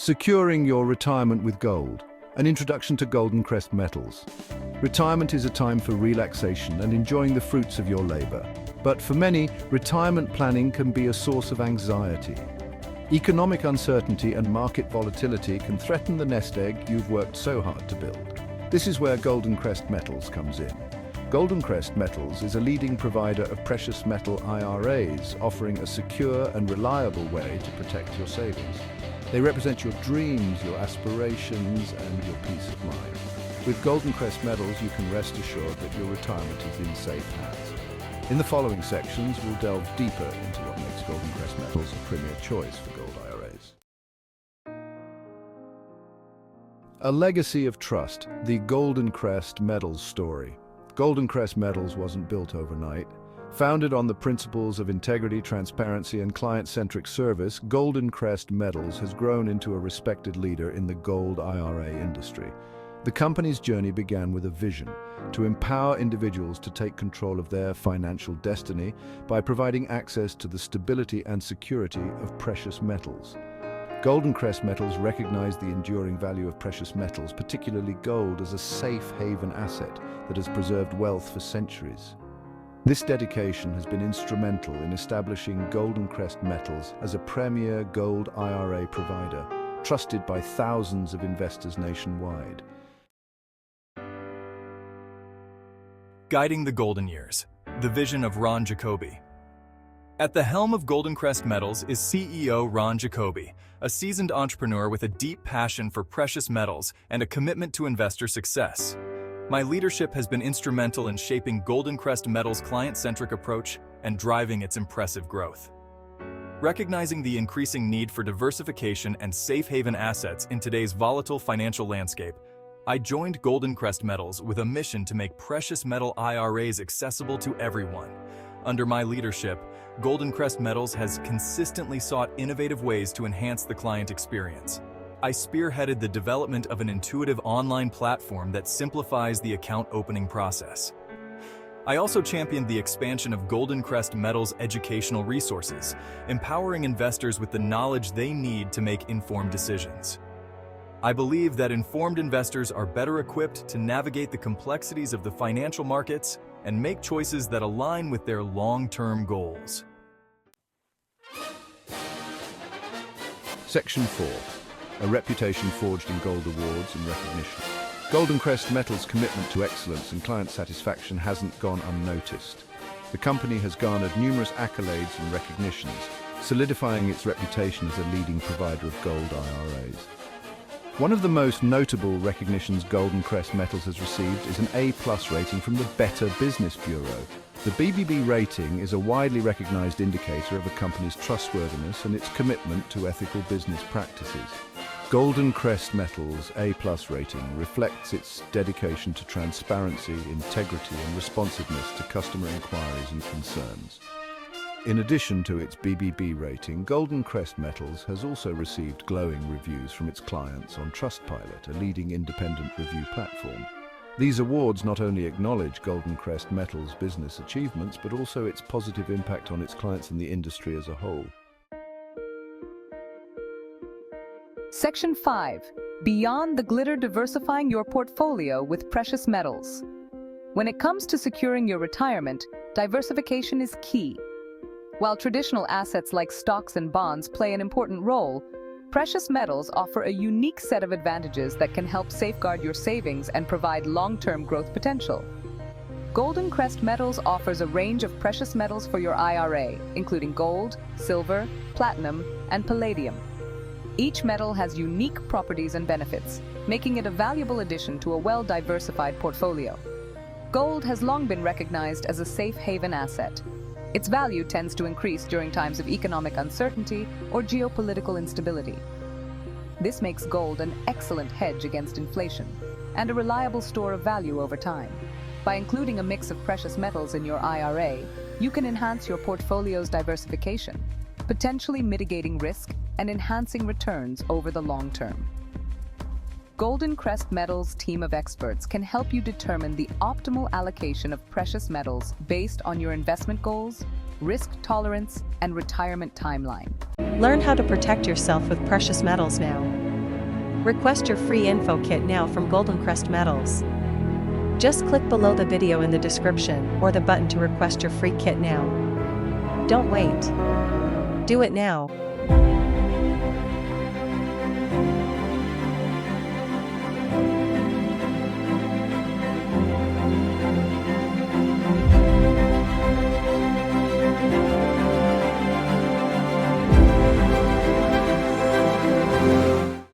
Securing your retirement with gold. An introduction to GoldenCrest Metals. Retirement is a time for relaxation and enjoying the fruits of your labor. But for many, retirement planning can be a source of anxiety. Economic uncertainty and market volatility can threaten the nest egg you've worked so hard to build. This is where GoldenCrest Metals comes in. GoldenCrest Metals is a leading provider of precious metal IRAs, offering a secure and reliable way to protect your savings. They represent your dreams, your aspirations, and your peace of mind. With GoldenCrest Metals, you can rest assured that your retirement is in safe hands. In the following sections, we'll delve deeper into what makes GoldenCrest Metals a premier choice for gold IRAs. A legacy of trust, the GoldenCrest Metals story. GoldenCrest Metals wasn't built overnight. Founded on the principles of integrity, transparency, and client-centric service, GoldenCrest Metals has grown into a respected leader in the gold IRA industry. The company's journey began with a vision to empower individuals to take control of their financial destiny by providing access to the stability and security of precious metals. GoldenCrest Metals recognized the enduring value of precious metals, particularly gold, as a safe haven asset that has preserved wealth for centuries. This dedication has been instrumental in establishing GoldenCrest Metals as a premier gold IRA provider, trusted by thousands of investors nationwide. Guiding the Golden Years, the vision of Ron Jacoby. At the helm of GoldenCrest Metals is CEO Ron Jacoby, a seasoned entrepreneur with a deep passion for precious metals and a commitment to investor success. My leadership has been instrumental in shaping GoldenCrest Metals' client-centric approach and driving its impressive growth. Recognizing the increasing need for diversification and safe haven assets in today's volatile financial landscape, I joined GoldenCrest Metals with a mission to make precious metal IRAs accessible to everyone. Under my leadership, GoldenCrest Metals has consistently sought innovative ways to enhance the client experience. I spearheaded the development of an intuitive online platform that simplifies the account opening process. I also championed the expansion of GoldenCrest Metals' educational resources, empowering investors with the knowledge they need to make informed decisions. I believe that informed investors are better equipped to navigate the complexities of the financial markets and make choices that align with their long-term goals. Section 4. A reputation forged in gold awards and recognition. GoldenCrest Metals' commitment to excellence and client satisfaction hasn't gone unnoticed. The company has garnered numerous accolades and recognitions, solidifying its reputation as a leading provider of gold IRAs. One of the most notable recognitions GoldenCrest Metals has received is an A+ rating from the Better Business Bureau. The BBB rating is a widely recognized indicator of a company's trustworthiness and its commitment to ethical business practices. GoldenCrest Metals' A+ rating reflects its dedication to transparency, integrity, and responsiveness to customer inquiries and concerns. In addition to its BBB rating, GoldenCrest Metals has also received glowing reviews from its clients on Trustpilot, a leading independent review platform. These awards not only acknowledge GoldenCrest Metals' business achievements, but also its positive impact on its clients and the industry as a whole. Section 5. Beyond the glitter, diversifying your portfolio with precious metals. When it comes to securing your retirement, diversification is key. While traditional assets like stocks and bonds play an important role, precious metals offer a unique set of advantages that can help safeguard your savings and provide long-term growth potential. GoldenCrest Metals offers a range of precious metals for your IRA, including gold, silver, platinum, and palladium. Each metal has unique properties and benefits, making it a valuable addition to a well-diversified portfolio. Gold has long been recognized as a safe haven asset. Its value tends to increase during times of economic uncertainty or geopolitical instability. This makes gold an excellent hedge against inflation and a reliable store of value over time. By including a mix of precious metals in your IRA, you can enhance your portfolio's diversification, potentially mitigating risk and enhancing returns over the long term. GoldenCrest Metals' team of experts can help you determine the optimal allocation of precious metals based on your investment goals, risk tolerance, and retirement timeline. Learn how to protect yourself with precious metals now. Request your free info kit now from GoldenCrest Metals. Just click below the video in the description or the button to request your free kit now. Don't wait. Do it now.